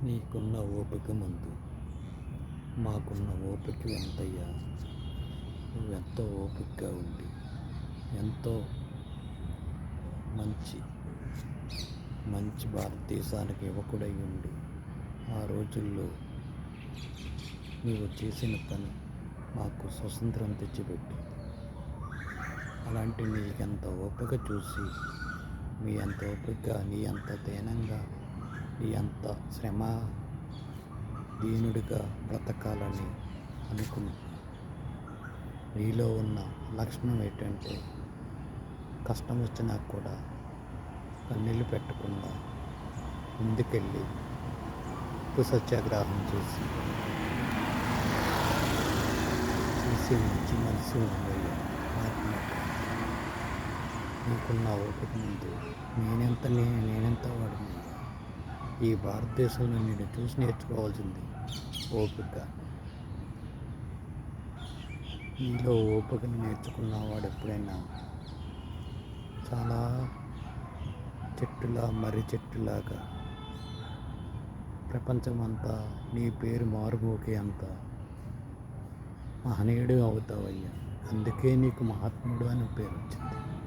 నీకున్న ఓపిక ముందు మాకున్న ఓపిక ఎంతయ్యా. నువ్వెంతో ఓపికగా ఉండి ఎంతో మంచి మంచి భారతదేశానికి యువకుడై ఉండి ఆ రోజుల్లో నీవు చేసిన పని మాకు స్వతంత్రం తెచ్చిపెట్టి అలాంటి నీకెంత ఓపిక చూసి మీ అంత ఓపికగా నీ అంత దీనంగా నీ అంత శ్రమ దీనుడిగా బ్రతకాలని అనుకుని నీలో ఉన్న లక్షణం ఏంటంటే కష్టం వచ్చినా కూడా కన్నీళ్ళు పెట్టకుండా ముందుకెళ్ళి ఉప్పు సత్యాగ్రహం చేసి మంచి మనసు ఉండేది. నీకున్న ఓపిక ముందు నేనెంత వాడిని. ఈ భారతదేశంలో నేను చూసి నేర్చుకోవాల్సింది ఓపిక. నీలో ఓపికను నేర్చుకున్నవాడు ఎప్పుడైనా చాలా మర్రి చెట్టులాగా ప్రపంచమంతా నీ పేరు మారుమోగే అంత మహనీయుడు అవుతావయ్యా. అందుకే నీకు మహాత్ముడు అని పేరు వచ్చింది.